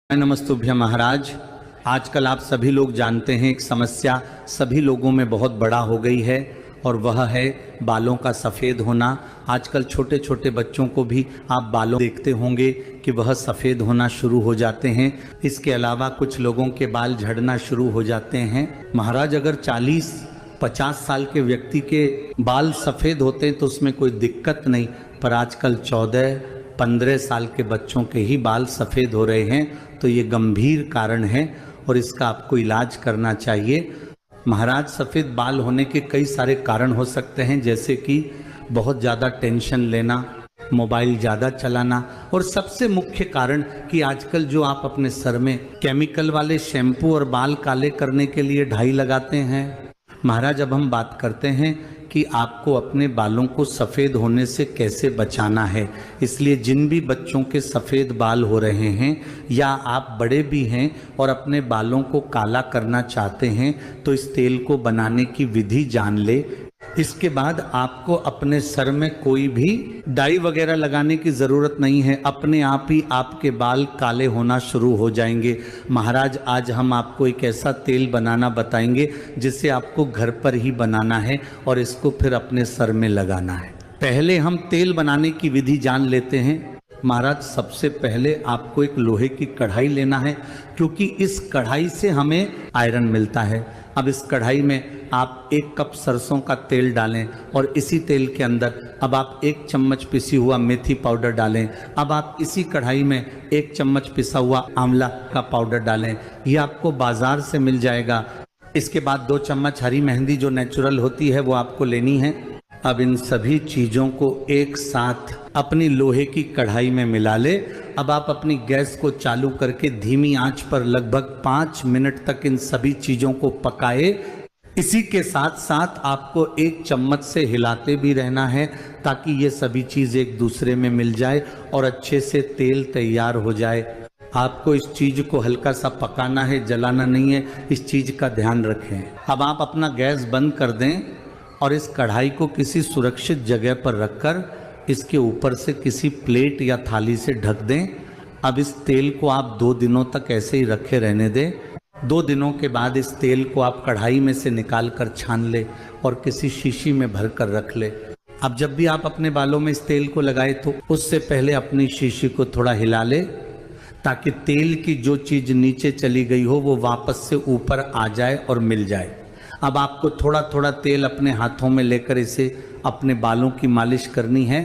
नमस्तुभ्य महाराज। आजकल आप सभी लोग जानते हैं एक समस्या सभी लोगों में बहुत बड़ा हो गई है और वह है बालों का सफ़ेद होना। आजकल छोटे छोटे बच्चों को भी आप बालों देखते होंगे कि वह सफ़ेद होना शुरू हो जाते हैं। इसके अलावा कुछ लोगों के बाल झड़ना शुरू हो जाते हैं। महाराज, अगर 40-50 साल के व्यक्ति के बाल सफ़ेद होते हैं तो उसमें कोई दिक्कत नहीं, पर आजकल 14-15 साल के बच्चों के ही बाल सफ़ेद हो रहे हैं, तो ये गंभीर कारण है और इसका आपको इलाज करना चाहिए। महाराज, सफ़ेद बाल होने के कई सारे कारण हो सकते हैं, जैसे कि बहुत ज़्यादा टेंशन लेना, मोबाइल ज़्यादा चलाना, और सबसे मुख्य कारण कि आजकल जो आप अपने सर में केमिकल वाले शैम्पू और बाल काले करने के लिए डाई लगाते हैं। महाराज, अब हम बात करते हैं कि आपको अपने बालों को सफ़ेद होने से कैसे बचाना है। इसलिए जिन भी बच्चों के सफ़ेद बाल हो रहे हैं या आप बड़े भी हैं और अपने बालों को काला करना चाहते हैं तो इस तेल को बनाने की विधि जान ले। इसके बाद आपको अपने सर में कोई भी डाई वगैरह लगाने की ज़रूरत नहीं है, अपने आप ही आपके बाल काले होना शुरू हो जाएंगे। महाराज, आज हम आपको एक ऐसा तेल बनाना बताएंगे जिसे आपको घर पर ही बनाना है और इसको फिर अपने सर में लगाना है। पहले हम तेल बनाने की विधि जान लेते हैं। महाराज, सबसे पहले आपको एक लोहे की कढ़ाई लेना है, क्योंकि इस कढ़ाई से हमें आयरन मिलता है। अब इस कढ़ाई में आप 1 कप सरसों का तेल डालें और इसी तेल के अंदर अब आप 1 चम्मच पिसी हुआ मेथी पाउडर डालें। अब आप इसी कढ़ाई में 1 चम्मच पिसा हुआ आंवला का पाउडर डालें, यह आपको बाजार से मिल जाएगा। इसके बाद 2 चम्मच हरी मेहंदी जो नेचुरल होती है वो आपको लेनी है। अब इन सभी चीज़ों को एक साथ अपनी लोहे की कढ़ाई में मिला ले। अब आप अपनी गैस को चालू करके धीमी आंच पर लगभग 5 मिनट तक इन सभी चीज़ों को पकाए। इसी के साथ साथ आपको 1 चम्मच से हिलाते भी रहना है ताकि ये सभी चीज़ एक दूसरे में मिल जाए और अच्छे से तेल तैयार हो जाए। आपको इस चीज़ को हल्का सा पकाना है, जलाना नहीं है, इस चीज़ का ध्यान रखें। अब आप अपना गैस बंद कर दें और इस कढ़ाई को किसी सुरक्षित जगह पर रखकर इसके ऊपर से किसी प्लेट या थाली से ढक दें। अब इस तेल को आप 2 दिनों तक ऐसे ही रखे रहने दें। 2 दिनों के बाद इस तेल को आप कढ़ाई में से निकाल कर छान ले और किसी शीशी में भर कर रख ले। अब जब भी आप अपने बालों में इस तेल को लगाए तो उससे पहले अपनी शीशी को थोड़ा हिला ले ताकि तेल की जो चीज़ नीचे चली गई हो वो वापस से ऊपर आ जाए और मिल जाए। अब आपको थोड़ा थोड़ा तेल अपने हाथों में लेकर इसे अपने बालों की मालिश करनी है।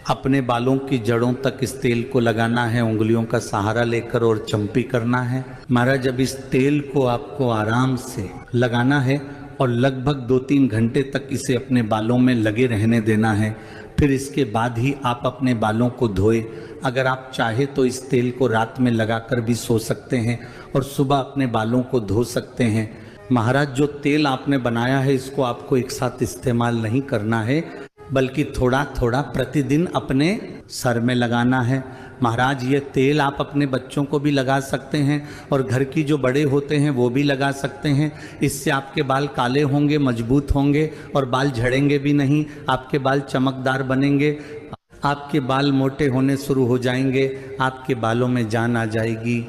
अपने बालों की जड़ों तक इस तेल को लगाना है, उंगलियों का सहारा लेकर, और चंपी करना है। महाराज, जब इस तेल को आपको आराम से लगाना है और लगभग 2-3 घंटे तक इसे अपने बालों में लगे रहने देना है। फिर इसके बाद ही आप अपने बालों को धोए। अगर आप चाहे तो इस तेल को रात में लगाकर भी सो सकते हैं और सुबह अपने बालों को धो सकते हैं। महाराज, जो तेल आपने बनाया है इसको आपको एक साथ इस्तेमाल नहीं करना है, बल्कि थोड़ा थोड़ा प्रतिदिन अपने सर में लगाना है। महाराज, ये तेल आप अपने बच्चों को भी लगा सकते हैं और घर की जो बड़े होते हैं वो भी लगा सकते हैं। इससे आपके बाल काले होंगे, मजबूत होंगे और बाल झड़ेंगे भी नहीं। आपके बाल चमकदार बनेंगे, आपके बाल मोटे होने शुरू हो जाएंगे, आपके बालों में जान आ जाएगी।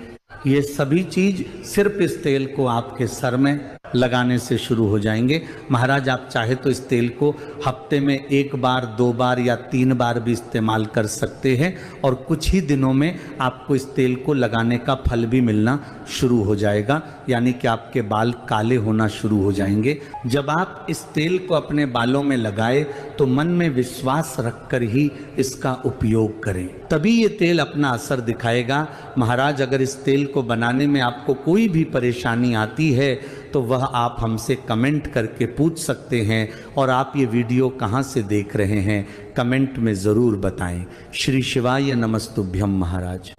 ये सभी चीज़ सिर्फ इस तेल को आपके सर में लगाने से शुरू हो जाएंगे। महाराज, आप चाहे तो इस तेल को हफ्ते में 1 बार, 2 बार या 3 बार भी इस्तेमाल कर सकते हैं और कुछ ही दिनों में आपको इस तेल को लगाने का फल भी मिलना शुरू हो जाएगा, यानी कि आपके बाल काले होना शुरू हो जाएंगे। जब आप इस तेल को अपने बालों में लगाए तो मन में विश्वास रखकर ही इसका उपयोग करें, तभी ये तेल अपना असर दिखाएगा। महाराज, अगर इस तेल को बनाने में आपको कोई भी परेशानी आती है तो वह आप हमसे कमेंट करके पूछ सकते हैं। और आप ये वीडियो कहाँ से देख रहे हैं कमेंट में ज़रूर बताएं। श्री शिवाय नमस्तुभ्यम महाराज।